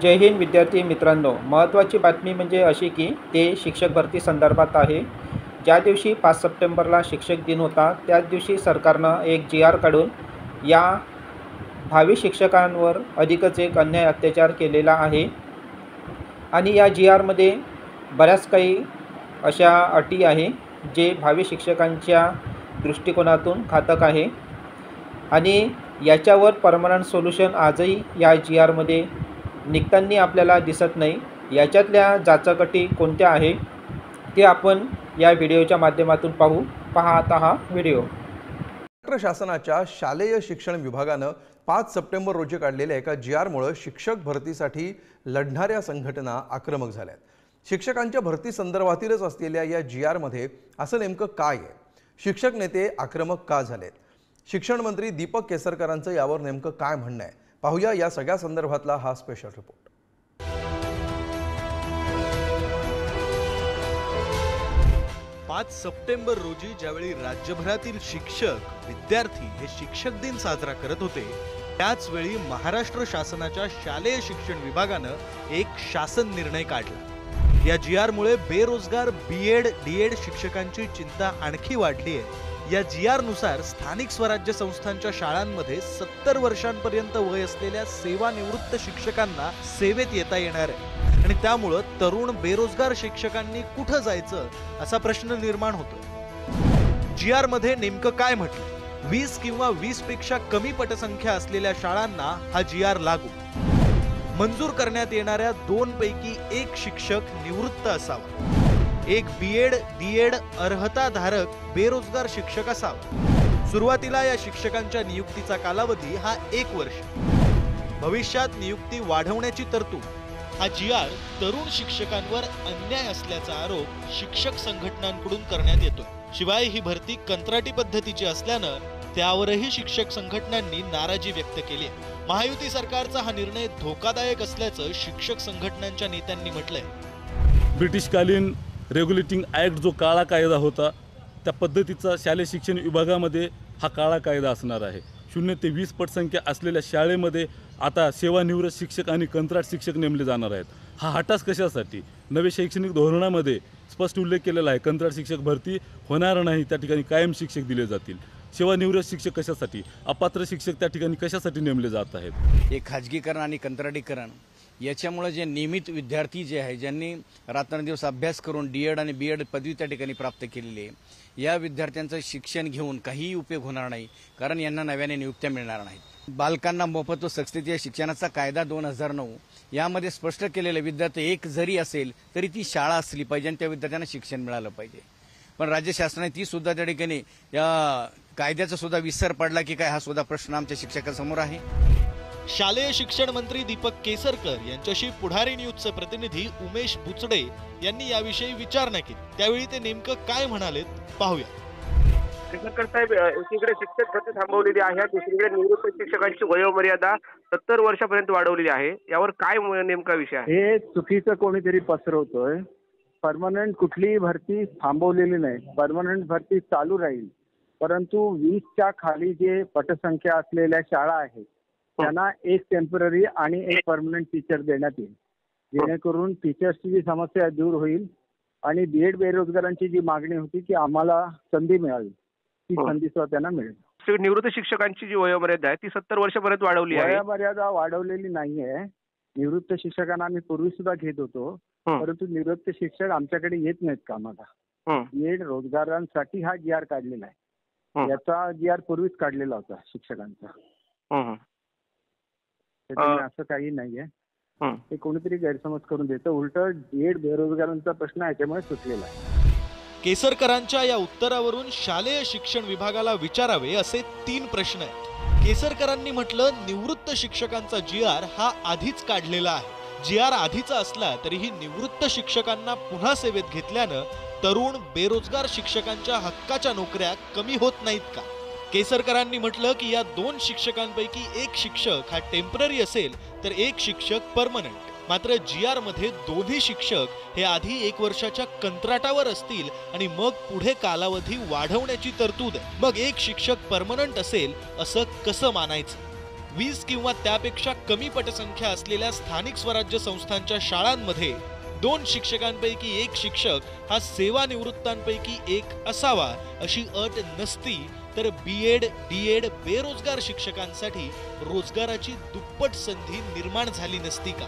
जय हिंद विद्यार्थी मित्रांनो, महत्त्वाची बातमी म्हणजे अशी की ते शिक्षक भरती संदर्भात आहे। ज्या दिवशी 5 सप्टेंबरला शिक्षक दिन होता त्याच दिवशी सरकारनं एक जी.आर. काढून या भावी शिक्षकांवर अधिकच एक अन्याय अत्याचार केलेला आहे आणि या जी.आरमध्ये बऱ्याच काही अशा अटी आहे जे भावी शिक्षकांच्या दृष्टिकोनातून घातक आहे आणि याच्यावर परमनंट सोल्यूशन आजही या जी.आरमध्ये निघताना आपल्याला दिसत नाही। याच्यातल्या जाचकटी कोणत्या आहे ते आपण या व्हिडिओच्या माध्यमातून पहा आता हा व्हिडिओ। महाराष्ट्र शासनाच्या शालेय शिक्षण विभागानं 5 सप्टेंबर रोजी काढलेल्या एका जी.आरमुळे शिक्षक भरतीसाठी लढणाऱ्या संघटना आक्रमक झाल्यात। शिक्षकांच्या भरती संदर्भातीलच असलेल्या या जी.आरमध्ये असं नेमकं काय आहे? शिक्षक नेते आक्रमक का झालेत? शिक्षण मंत्री दीपक केसरकरांचं यावर नेमकं काय म्हणणं आहे? पाहूया या सगळ्या संदर्भातला हा स्पेशल रिपोर्ट। 5 सप्टेंबर रोजी ज्यावेळी राज्यभरातील शिक्षक विद्यार्थी हे शिक्षक दिन साजरा करत होते त्याच वेळी महाराष्ट्र शासनाच्या शालेय शिक्षण विभागानं एक शासन निर्णय काढला। या जी.आरमुळे बेरोजगार बी.एड, डी.एड शिक्षकांची चिंता आणखी वाढली आहे। या जी.आर नुसार स्थानिक स्वराज्य संस्थांच्या शाळांमध्ये 70 वर्षांपर्यंत वय असलेल्या सेवानिवृत्त शिक्षकांना सेवेत येता येणार आहे आणि त्यामुळे तरुण बेरोजगार शिक्षकांनी कुठे जायचं असा प्रश्न निर्माण होतो। जी.आर मध्ये नेमकं काय म्हटलं? 20 किंवा 20 पेक्षा कमी पटसंख्या असलेल्या शाळांना हा जी.आर लागू। मंजूर करण्यात येणाऱ्या 2 पैकी 1 शिक्षक निवृत्त असावा। एक बी.एड, डी.एड अर्हताधारक बेरोजगार शिक्षक असावा। सुरुवातीला या शिक्षकांच्या नियुक्तीचा कालावधी हा 1 वर्ष। भविष्यात नियुक्ती वाढवण्याची तरतूद। हा जी.आर तरुण शिक्षकांवर अन्याय असल्याचा आरोप शिक्षक संघटनांकडून करण्यात येतोय। शिवाय ही भरती कंत्राटी पद्धतीची असल्यानं त्यावरही शिक्षक संघटनांनी नाराजी व्यक्त केली आहे। महायुती सरकारचा हा निर्णय धोकादायक असल्याचं शिक्षक संघटनांच्या नेत्यांनी म्हटलंय। ब्रिटिशकालीन रेग्युलेटिंग ॲक्ट जो काळा कायदा होता त्या पद्धतीचा शालेय शिक्षण विभागामध्ये हा काळा कायदा असणार आहे। 0 ते 20 पटसंख्या असलेल्या शाळेमध्ये आता सेवानिवृत्त शिक्षक आणि कंत्राट शिक्षक नेमले जाणार आहेत। हा हटास कशासाठी? नवे शैक्षणिक धोरणामध्ये स्पष्ट उल्लेख केलेला आहे, कंत्राट शिक्षक भरती होणार नाही, त्या ठिकाणी कायम शिक्षक दिले जातील। सेवानिवृत्त शिक्षक कशासाठी? अपात्र शिक्षक त्या ठिकाणी कशासाठी नेमले जात आहेत? हे खाजगीकरण आणि कंत्राटीकरण याच्यामुळे जे नियमित विद्यार्थी जे आहे ज्यांनी रात्रंदिवस अभ्यास करून डी.एड आणि बी.एड पदवी त्या ठिकाणी प्राप्त केलेली आहे या विद्यार्थ्यांचं शिक्षण घेऊन काहीही उपयोग होणार नाही, कारण यांना नव्याने नियुक्त्या मिळणार नाहीत। बालकांना मोफत व सक्तीच्या शिक्षणाचा कायदा 2009 यामध्ये स्पष्ट केलेले विद्यार्थी एक जरी असेल तरी ती शाळा असली पाहिजे आणि त्या विद्यार्थ्यांना शिक्षण मिळालं पाहिजे। पण राज्य शासनाने ती सुद्धा त्या ठिकाणी या कायद्याचा सुद्धा विसर पडला की काय हा सुद्धा प्रश्न आमच्या शिक्षकांसमोर आहे। शालेय शिक्षण मंत्री दीपक केसरकर यांच्याशी पुढारी न्यूजचे प्रतिनिधी उमेश बुचडे यांनी याविषयी विचारणा केली। त्यावेळी ते नेमकं काय म्हणालेत पाहूया। केसरकर साहेब, एकीकडे शिक्षक भरती थांबवलेली आहे, दुसरीकडे निवृत्त शिक्षकांची वयोमर्यादा 70 वर्षापर्यंत वाढवलेली आहे, यावर काय नेमका विषय आहे? हे चुकीचं कोणीतरी पसरवतोय। परमनंट कुठलीही भरती थांबवलेली नाही, परमनंट भरती चालू राहील, परंतु 20च्या खाली जे पटसंख्या असलेल्या शाळा आहेत त्यांना एक टेम्पररी आणि एक परमनंट टीचर देण्यात येईल, जेणेकरून टीचर्सची जी समस्या दूर होईल आणि बी.एड बेरोजगारांची जी मागणी होती की आम्हाला संधी मिळावी ती संधी सुद्धा त्यांना मिळेल। निवृत्त शिक्षकांची जी वयोमर्यादा आहे ती 70 वर्षापर्यंत वाढवली आहे। वयोमर्यादा वाढवलेली नाहीये। निवृत्त शिक्षकांना आम्ही पूर्वी सुद्धा घेत होतो, परंतु निवृत्त शिक्षक आमच्याकडे येत नाहीत कामाला। बी.एड रोजगारांसाठी हा जी.आर काढलेला आहे, याचा जी.आर पूर्वीच काढलेला होता शिक्षकांचा। असं काही नाहीये, हे कोणीतरी गैरसमज करून देतं। उलट डी.एड बेरोजगारांचा प्रश्न याच्यामुळे सुटलेला आहे। केसरकरांच्या या उत्तरावरून शालेय शिक्षण विभागाला विचारावे असे 3 प्रश्न आहेत। केसरकरांनी म्हटलं, निवृत्त शिक्षकांचा जी.आर हा आधीच काढलेला आहे। जी.आर आधीचा असला तरीही निवृत्त शिक्षकांना पुन्हा सेवेत घेतल्यानं तरुण बेरोजगार शिक्षकांच्या हक्काच्या नोकऱ्या कमी होत नाहीत का? केसरकरांनी म्हटलं की या 2 शिक्षकांपैकी 1 शिक्षक हा टेम्पररी असेल तर 1 शिक्षक परमनंट। मात्र जी.आर मध्ये दोन्ही शिक्षक हे आधी 1 वर्षाच्या कंत्राटावर असतील आणि मग पुढे कालावधी वाढवण्याची तरतूद आहे। मग 1 शिक्षक परमनंट असेल असं कसं मानायचं? 20 किंवा त्यापेक्षा कमी पटसंख्या असलेल्या स्थानिक स्वराज्य संस्थांच्या शाळांमध्ये 2 शिक्षकांपैकी 1 शिक्षक हा सेवानिवृत्तांपैकी 1 असावा अशी अट नसती तर बीएड डीएड बेरोजगार शिक्षकांसाठी रोजगाराची दुप्पट संधी निर्माण झाली नसती का?